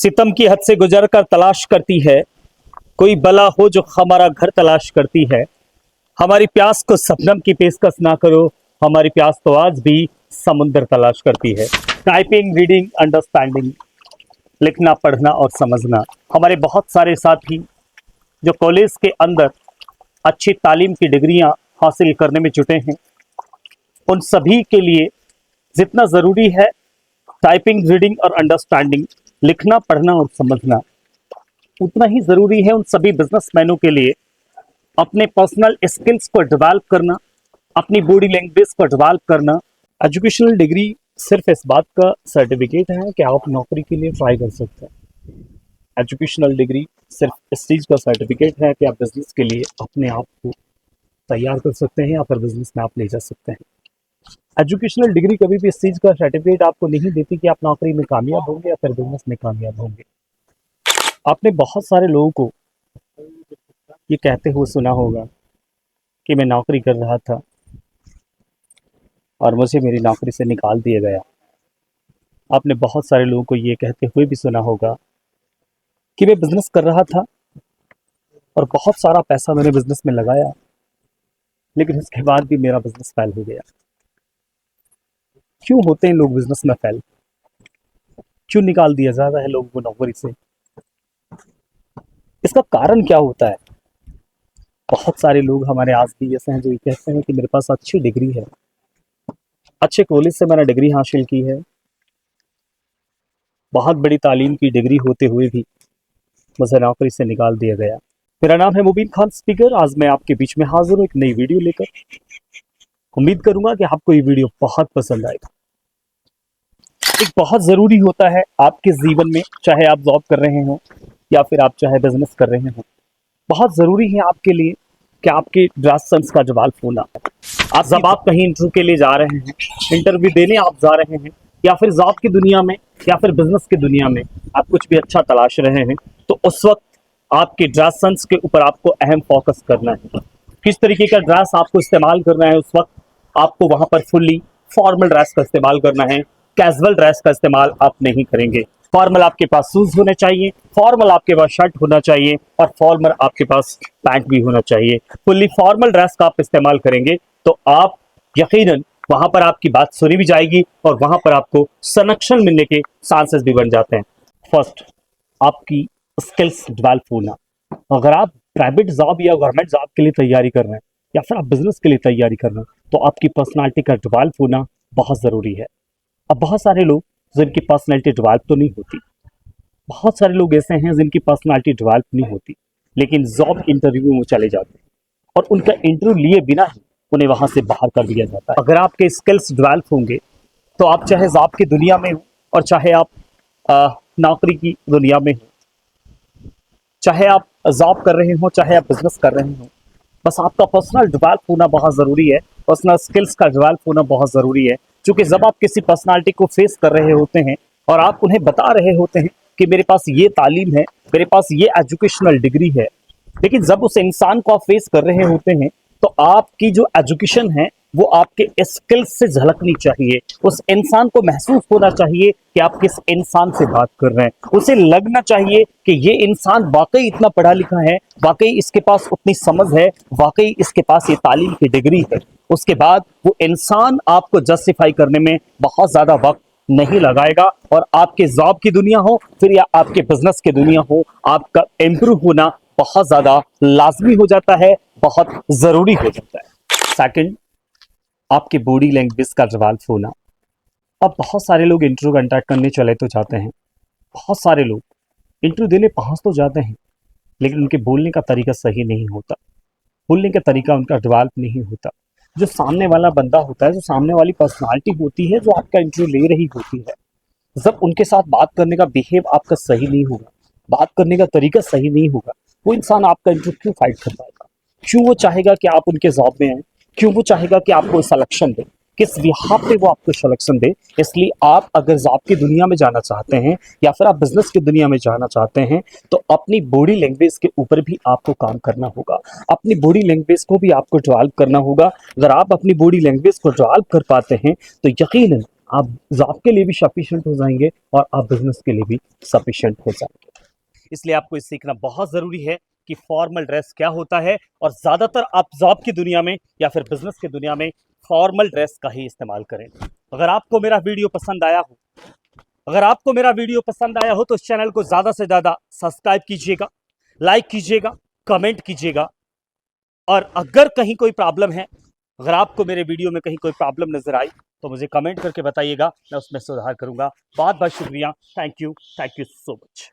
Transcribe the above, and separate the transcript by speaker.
Speaker 1: सितम की हद से गुजर कर तलाश करती है, कोई बला हो जो हमारा घर तलाश करती है। हमारी प्यास को शबनम की पेशकश ना करो, हमारी प्यास तो आज भी समुंदर तलाश करती है। टाइपिंग, रीडिंग, अंडरस्टैंडिंग, लिखना, पढ़ना और समझना। हमारे बहुत सारे साथी जो कॉलेज के अंदर अच्छी तालीम की डिग्रियां हासिल करने में जुटे हैं, उन सभी के लिए जितना ज़रूरी है टाइपिंग, रीडिंग और अंडरस्टैंडिंग, लिखना, पढ़ना और समझना, उतना ही ज़रूरी है उन सभी बिजनेसमैनों के लिए अपने पर्सनल स्किल्स को डेवलप करना, अपनी बॉडी लैंग्वेज को डेवलप करना। एजुकेशनल डिग्री सिर्फ इस बात का सर्टिफिकेट है कि आप नौकरी के लिए ट्राई कर सकते हैं। एजुकेशनल डिग्री सिर्फ इस चीज़ का सर्टिफिकेट है कि आप बिजनेस के लिए अपने आप को तैयार कर सकते हैं या फिर बिजनेस में आप ले जा सकते हैं। एजुकेशनल डिग्री कभी भी इस चीज़ का सर्टिफिकेट आपको नहीं देती कि आप नौकरी में कामयाब होंगे या फिर बिजनेस में कामयाब होंगे। आपने बहुत सारे लोगों को ये कहते हुए सुना होगा कि मैं नौकरी कर रहा था और मुझे मेरी नौकरी से निकाल दिया गया। आपने बहुत सारे लोगों को ये कहते हुए भी सुना होगा कि मैं बिजनेस कर रहा था और बहुत सारा पैसा मैंने बिजनेस में लगाया, लेकिन उसके बाद भी मेरा बिजनेस फेल हो गया। क्यों होते हैं लोग बिजनेस में फेल? क्यों निकाल दिया जाता है लोगों को नौकरी से? इसका कारण क्या होता है? बहुत सारे लोग हमारे आज भी ऐसे हैं जो ये कहते हैं कि मेरे पास अच्छी डिग्री है, अच्छे कॉलेज से मैंने डिग्री हासिल की है, बहुत बड़ी तालीम की डिग्री होते हुए भी मुझे नौकरी से निकाल दिया गया। मेरा नाम है मुबीन खान स्पीकर। आज मैं आपके बीच में हाजिर हूँ एक नई वीडियो लेकर। उम्मीद करूंगा कि आपको ये वीडियो बहुत पसंद आएगा। एक बहुत ज़रूरी होता है आपके जीवन में, चाहे आप जॉब कर रहे हो या फिर आप चाहे बिजनेस कर रहे हो, बहुत ज़रूरी है आपके लिए कि आपके ड्रेस सेंस का जवाब होना। आज जब आप कहीं इंटरव्यू के लिए जा रहे हैं, इंटरव्यू देने आप जा रहे हैं, या फिर जॉब की दुनिया में या फिर बिजनेस की दुनिया में आप कुछ भी अच्छा तलाश रहे हैं, तो उस वक्त आपके ड्रेस सेंस के ऊपर आपको अहम फोकस करना है। किस तरीके का ड्रेस आपको इस्तेमाल करना है उस वक्त। आपको वहां पर फुल्ली फॉर्मल ड्रेस का इस्तेमाल करना है, कैजुअल ड्रेस का इस्तेमाल आप नहीं करेंगे। फॉर्मल आपके पास शूज होने चाहिए, फॉर्मल आपके पास शर्ट होना चाहिए और फॉर्मल आपके पास पैंट भी होना चाहिए। फुल्ली फॉर्मल ड्रेस का आप इस्तेमाल करेंगे तो आप यकीनन वहां पर आपकी बात सुनी भी जाएगी और वहां पर आपको संरक्षण मिलने के चांसेस भी बन जाते हैं। फर्स्ट, आपकी स्किल्स डेवलप होना। अगर आप प्राइवेट जॉब या गवर्नमेंट जॉब के लिए तैयारी कर रहे हैं या फिर आप बिजनेस के लिए तैयारी कर रहे हैं, तो आपकी पर्सनालिटी का डेवलप होना बहुत ज़रूरी है। अब बहुत सारे लोग जिनकी पर्सनालिटी डेवलप तो नहीं होती, बहुत सारे लोग ऐसे हैं जिनकी पर्सनालिटी डेवलप नहीं होती, लेकिन जॉब इंटरव्यू में चले जाते हैं और उनका इंटरव्यू लिए बिना ही उन्हें वहां से बाहर कर दिया जाता है। अगर आपके स्किल्स डेवलप होंगे तो आप चाहे जॉब की दुनिया में हो और चाहे आप नौकरी की दुनिया में हो, चाहे आप जॉब कर रहे हो चाहे आप बिजनेस कर रहे हो, बस आपका पर्सनल डेवलप होना बहुत ज़रूरी है। पर्सनल स्किल्स का डेवलप होना बहुत ज़रूरी है, क्योंकि जब आप किसी पर्सनालिटी को फेस कर रहे होते हैं और आप उन्हें बता रहे होते हैं कि मेरे पास ये तालीम है, मेरे पास ये एजुकेशनल डिग्री है, लेकिन जब उस इंसान को आप फेस कर रहे होते हैं तो आपकी जो एजुकेशन है वो आपके स्किल्स से झलकनी चाहिए। उस इंसान को महसूस होना चाहिए कि आप किस इंसान से बात कर रहे हैं। उसे लगना चाहिए कि ये इंसान वाकई इतना पढ़ा लिखा है, वाकई इसके पास उतनी समझ है, वाकई इसके पास ये तालीम की डिग्री है। उसके बाद वो इंसान आपको जस्टिफाई करने में बहुत ज़्यादा वक्त नहीं लगाएगा और आपके जॉब की दुनिया हो फिर या आपके बिजनेस की दुनिया हो, आपका इम्प्रूव होना बहुत ज़्यादा लाजमी हो जाता है, बहुत ज़रूरी हो जाता है। सेकंड, आपके बॉडी लैंग्वेज का डेवलप होना। अब बहुत सारे लोग इंटरव्यू कंडक्ट करने चले तो जाते हैं, बहुत सारे लोग इंटरव्यू देने पहुंच तो जाते हैं, लेकिन उनके बोलने का तरीका सही नहीं होता, बोलने का तरीका उनका डेवलप नहीं होता। जो सामने वाला बंदा होता है, जो सामने वाली पर्सनालिटी होती है जो आपका इंटरव्यू ले रही होती है, जब उनके साथ बात करने का बिहेव आपका सही नहीं होगा, बात करने का तरीका सही नहीं होगा, वो इंसान आपका इंटरव्यू क्यों फाइट कर पाएगा? क्यों वो चाहेगा कि आप उनके जॉब में आए? क्यों वो चाहेगा कि आपको सिलेक्शन दे? किस बिहाफ पे वो आपको सिलेक्शन दे? इसलिए आप अगर जॉब की दुनिया में जाना चाहते हैं या फिर आप बिजनेस की दुनिया में जाना चाहते हैं, तो अपनी बॉडी लैंग्वेज के ऊपर भी आपको काम करना होगा, अपनी बॉडी लैंग्वेज को भी आपको डेवलप करना होगा। अगर आप अपनी बॉडी लैंग्वेज को डेवलप कर पाते हैं तो यकीनन आप जॉब के लिए भी सफिशिएंट हो जाएंगे और आप बिजनेस के लिए भी सफिशिएंट हो जाएंगे। इसलिए आपको ये सीखना बहुत ज़रूरी है कि फॉर्मल ड्रेस क्या होता है, और ज़्यादातर आप जॉब की दुनिया में या फिर बिजनेस की दुनिया में फॉर्मल ड्रेस का ही इस्तेमाल करें। अगर आपको मेरा वीडियो पसंद आया हो, तो इस चैनल को ज़्यादा से ज़्यादा सब्सक्राइब कीजिएगा, लाइक कीजिएगा, कमेंट कीजिएगा। और अगर कहीं कोई प्रॉब्लम है, अगर आपको मेरे वीडियो में कहीं कोई प्रॉब्लम नजर आई, तो मुझे कमेंट करके बताइएगा, मैं उसमें सुधार करूंगा। बहुत बहुत शुक्रिया। Thank you so much.